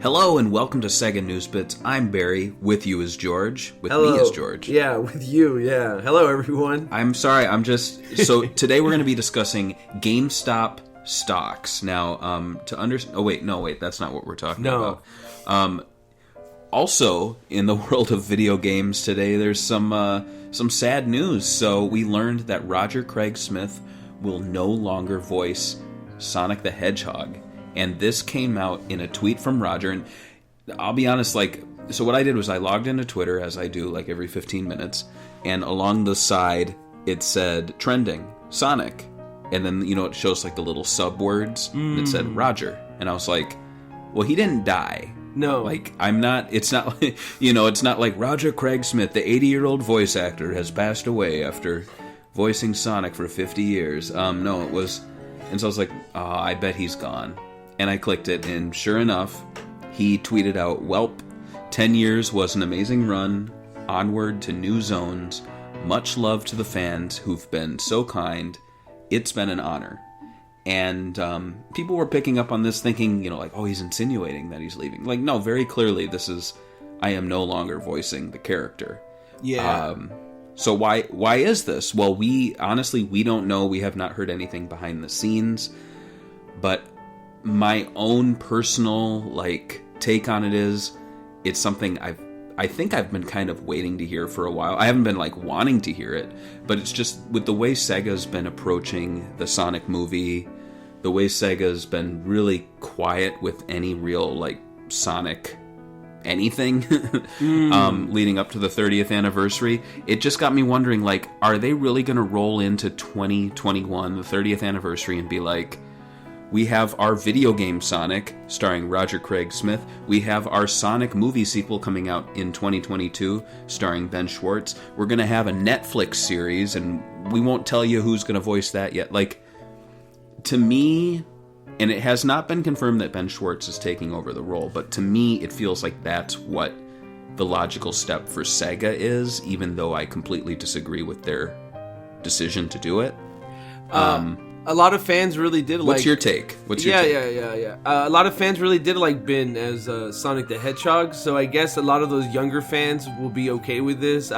Hello and welcome to SEGA News Bits. I'm Barry. With you is George. With Hello. me is George. Yeah, with you, yeah. Hello, everyone. I'm sorry, so today we're going to be discussing GameStop stocks. Now, to understand... Oh, wait, that's not what we're talking about. Also, in the world of video games today, there's some sad news. So we learned that Roger Craig Smith will no longer voice Sonic the Hedgehog. And this came out in a tweet from Roger. And I'll be honest, so what I did was I logged into Twitter, as I do, every 15 minutes. And along the side, it said, trending, Sonic. And then, it shows, the little sub-words. And it said, Roger. And I was like, well, he didn't die. No. It's not it's not like Roger Craig Smith, the 80-year-old voice actor, has passed away after voicing Sonic for 50 years. No, it was... And so I was like, I bet he's gone. And I clicked it, and sure enough, he tweeted out, "Welp, 10 years was an amazing run. Onward to new zones. Much love to the fans who've been so kind. It's been an honor." And people were picking up on this thinking, oh, he's insinuating that he's leaving. No, very clearly this is, I am no longer voicing the character. Yeah. So why is this? Well, we don't know. We have not heard anything behind the scenes. But my own personal, take on it is, it's something I think I've been kind of waiting to hear for a while. I haven't been, wanting to hear it, but it's just, with the way SEGA's been approaching the Sonic movie, the way SEGA's been really quiet with any real, Sonic anything, leading up to the 30th anniversary, it just got me wondering, are they really going to roll into 2021, the 30th anniversary, and be like, we have our video game Sonic, starring Roger Craig Smith. We have our Sonic movie sequel coming out in 2022, starring Ben Schwartz. We're going to have a Netflix series, and we won't tell you who's going to voice that yet. To me, and it has not been confirmed that Ben Schwartz is taking over the role, but to me, it feels like that's what the logical step for SEGA is, even though I completely disagree with their decision to do it. A lot of fans really did What's your take? Yeah. A lot of fans really did like Ben as Sonic the Hedgehog, so I guess a lot of those younger fans will be okay with this.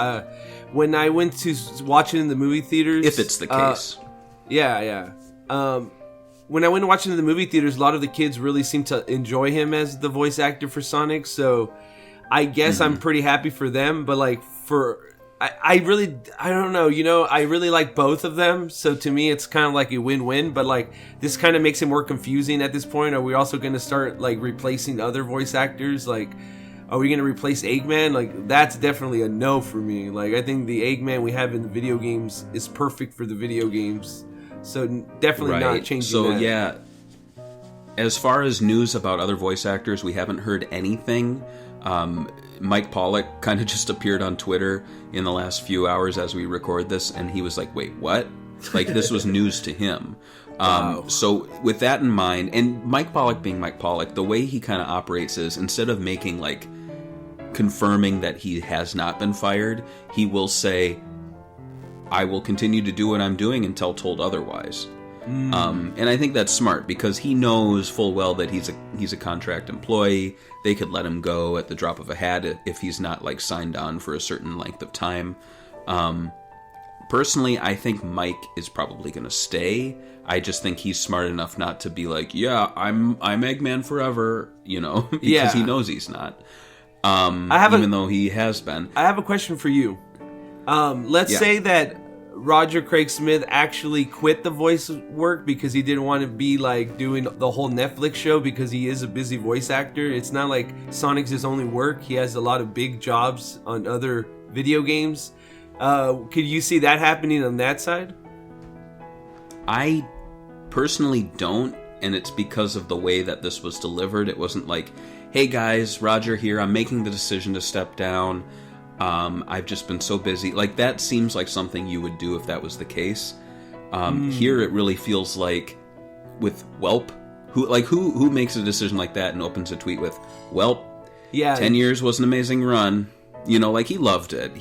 When I went to watch it in the movie theaters... If it's the case. Yeah. When I went to watch it in the movie theaters, a lot of the kids really seemed to enjoy him as the voice actor for Sonic, so I guess I'm pretty happy for them, but I don't know, I really like both of them, so to me it's kind of like a win-win, but this kind of makes it more confusing at this point. Are we also going to start replacing other voice actors? Are we going to replace Eggman? That's definitely a no for me. I think the Eggman we have in the video games is perfect for the video games, so definitely not changing so, that. Yeah, as far as news about other voice actors, we haven't heard anything. Mike Pollock kind of just appeared on Twitter in the last few hours as we record this, and he was like, wait, what? This was news to him. Wow. So with that in mind, and Mike Pollock being Mike Pollock, the way he kind of operates is, instead of making, confirming that he has not been fired, he will say, I will continue to do what I'm doing until told otherwise. And I think that's smart, because he knows full well that he's a contract employee. They could let him go at the drop of a hat if he's not signed on for a certain length of time. Personally, I think Mike is probably going to stay. I just think he's smart enough not to be like, yeah, I'm Eggman forever, because he knows he's not. Even though he has been. I have a question for you. Let's say that Roger Craig Smith actually quit the voice work because he didn't want to be doing the whole Netflix show, because he is a busy voice actor. It's not like Sonic's his only work. He has a lot of big jobs on other video games. Could you see that happening on that side? I personally don't, and it's because of the way that this was delivered. It wasn't like, hey guys, Roger here, I'm making the decision to step down. I've just been so busy. That seems like something you would do if that was the case. Here it really feels like with Welp, who makes a decision like that and opens a tweet with, Welp, 10 years was an amazing run. He loved it.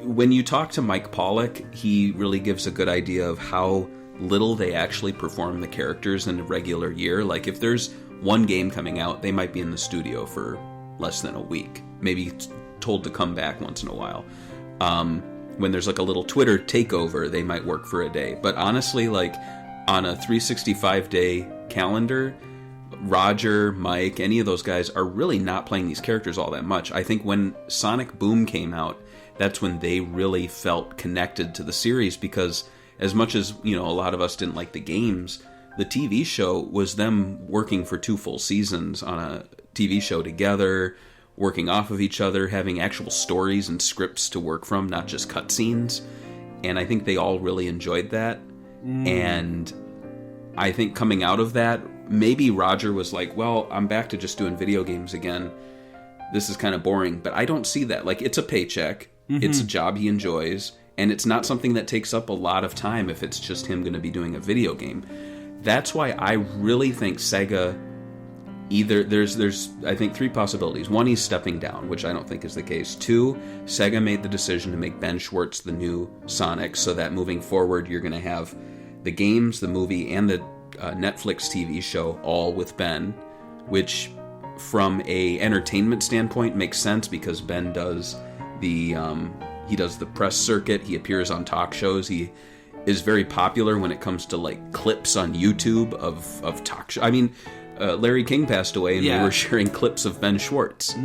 When you talk to Mike Pollock, he really gives a good idea of how little they actually perform the characters in a regular year. If there's one game coming out, they might be in the studio for less than a week, maybe told to come back once in a while. When there's like a little Twitter takeover, they might work for a day. But honestly, like on a 365-day calendar, Roger, Mike, any of those guys are really not playing these characters all that much. I think when Sonic Boom came out, that's when they really felt connected to the series, because as much as, a lot of us didn't like the games, the TV show was them working for 2 full seasons on a TV show together, working off of each other, having actual stories and scripts to work from, not just cutscenes. And I think they all really enjoyed that. And I think coming out of that, maybe Roger was like, well, I'm back to just doing video games again. This is kind of boring. But I don't see that. Like, it's a paycheck. It's a job he enjoys. And it's not something that takes up a lot of time if it's just him going to be doing a video game. That's why I really think SEGA... Either there's I think 3 possibilities. 1, he's stepping down, which I don't think is the case. 2, SEGA made the decision to make Ben Schwartz the new Sonic, so that moving forward you're going to have the games, the movie, and the Netflix TV show all with Ben, which from a entertainment standpoint makes sense, because Ben does the press circuit, he appears on talk shows, he is very popular when it comes to like clips on YouTube of talk show. I mean, Larry King passed away, and we were sharing clips of Ben Schwartz.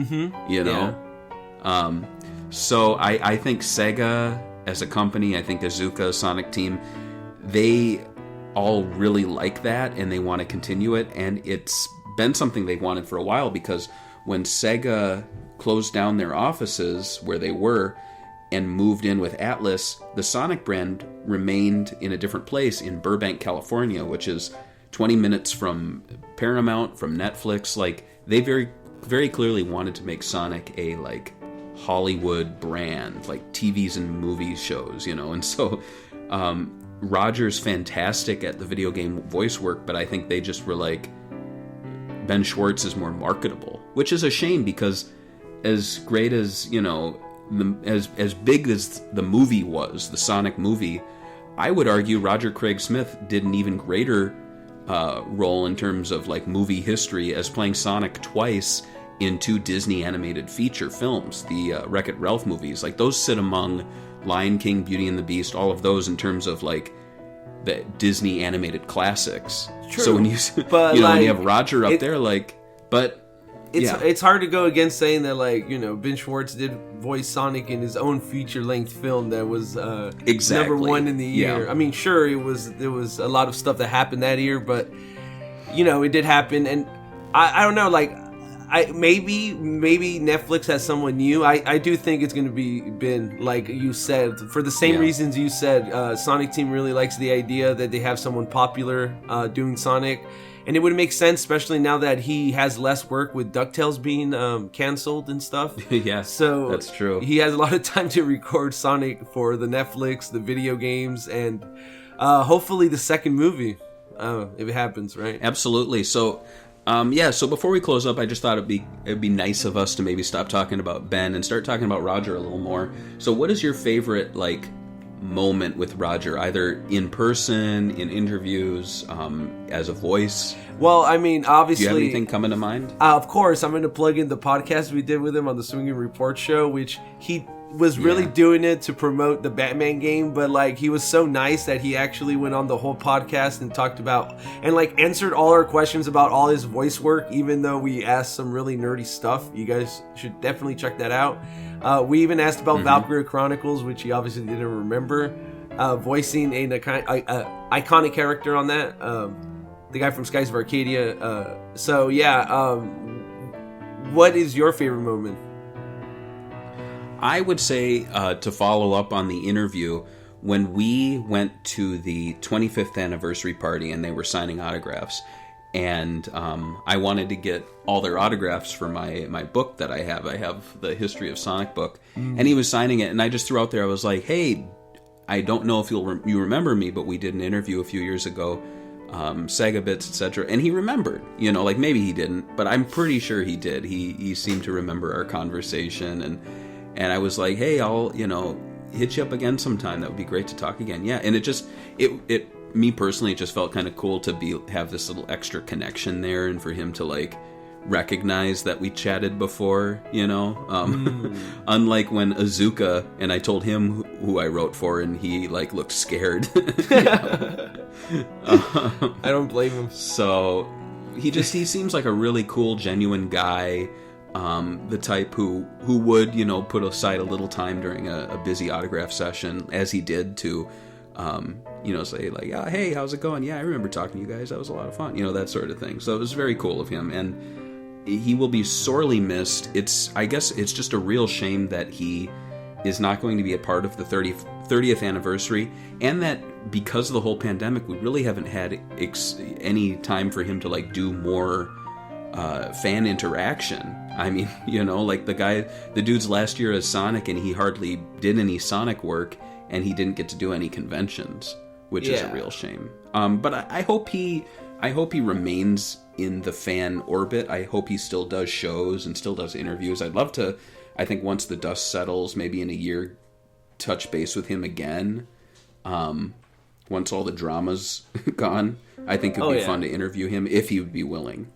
So I think SEGA as a company, I think Azuka, Sonic Team, they all really like that, and they want to continue it. And it's been something they've wanted for a while, because when SEGA closed down their offices where they were and moved in with Atlas, the Sonic brand remained in a different place in Burbank, California, which is 20 minutes from Paramount, from Netflix. Like, they very, very clearly wanted to make Sonic a, like, Hollywood brand, like TVs and movie shows, and so Roger's fantastic at the video game voice work, but I think they just were like, Ben Schwartz is more marketable, which is a shame, because as great as, as big as the movie was, the Sonic movie, I would argue Roger Craig Smith did an even greater role in terms of like movie history, as playing Sonic twice in 2 Disney animated feature films, the Wreck-It Ralph movies. Like, those sit among Lion King, Beauty and the Beast, all of those in terms of like the Disney animated classics. True. So when you when you have Roger up there, like, but it's hard to go against saying that, like, Ben Schwartz did voice Sonic in his own feature-length film that was exactly number 1 in the year. I mean, sure, there was a lot of stuff that happened that year, but it did happen, and I don't know, like, maybe Netflix has someone new. I do think it's going to be Ben, like you said, for the same reasons you said. Sonic Team really likes the idea that they have someone popular doing Sonic. And it would make sense, especially now that he has less work with DuckTales being canceled and stuff. Yeah, so that's true. He has a lot of time to record Sonic for the Netflix, the video games, and hopefully the second movie, if it happens, right? Absolutely. So, so before we close up, I just thought it'd be nice of us to maybe stop talking about Ben and start talking about Roger a little more. So what is your favorite, like, moment with Roger, either in person, in interviews, as a voice? Well, I mean, obviously... Do you have anything coming to mind? Of course, I'm going to plug in the podcast we did with him on the Swinging Report show, which he was really doing it to promote the Batman game, but like, he was so nice that he actually went on the whole podcast and talked about, and like answered all our questions about all his voice work, even though we asked some really nerdy stuff. You guys should definitely check that out. We even asked about Valkyria Chronicles, which he obviously didn't remember, voicing an iconic character on that, the guy from Skies of Arcadia. What is your favorite moment? I would say, to follow up on the interview, when we went to the 25th anniversary party and they were signing autographs, and I wanted to get all their autographs for my book that I have. I have the History of Sonic book, and he was signing it, and I just threw out there, I was like, hey, I don't know if you remember me, but we did an interview a few years ago, Sega Bits, etc., and he remembered, like maybe he didn't, but I'm pretty sure he did. He seemed to remember our conversation, and I was like, hey, I'll, hit you up again sometime. That would be great to talk again. Yeah, and it me personally, it just felt kind of cool to have this little extra connection there, and for him to like recognize that we chatted before, you know. Unlike when Azuka, and I told him who I wrote for, and he like looked scared. I don't blame him. So he seems like a really cool, genuine guy. The type who would, you know, put aside a little time during a busy autograph session, as he did, to you know, say like, oh, hey, how's it going? Yeah, I remember talking to you guys. That was a lot of fun. You know, that sort of thing. So it was very cool of him, and he will be sorely missed. I guess it's just a real shame that he is not going to be a part of the 30th anniversary, and that because of the whole pandemic, we really haven't had any time for him to like do more fan interaction. I mean, you know, like the dude's last year as Sonic, and he hardly did any Sonic work, and he didn't get to do any conventions, which is a real shame. But I hope he remains in the fan orbit. I hope he still does shows and still does interviews. I'd love to, I think once the dust settles, maybe in a year, touch base with him again. Once all the drama's gone, I think it would be fun to interview him if he would be willing.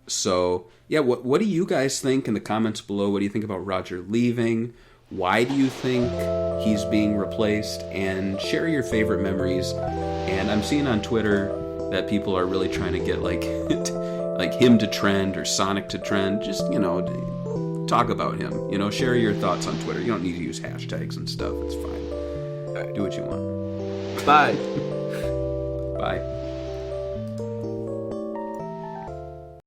So, yeah, what do you guys think in the comments below? What do you think about Roger leaving? Why do you think he's being replaced? And share your favorite memories. And I'm seeing on Twitter that people are really trying to get like like him to trend or Sonic to trend. Just, you know, talk about him. You know, share your thoughts on Twitter. You don't need to use hashtags and stuff. It's fine. Do what you want. Bye. Bye.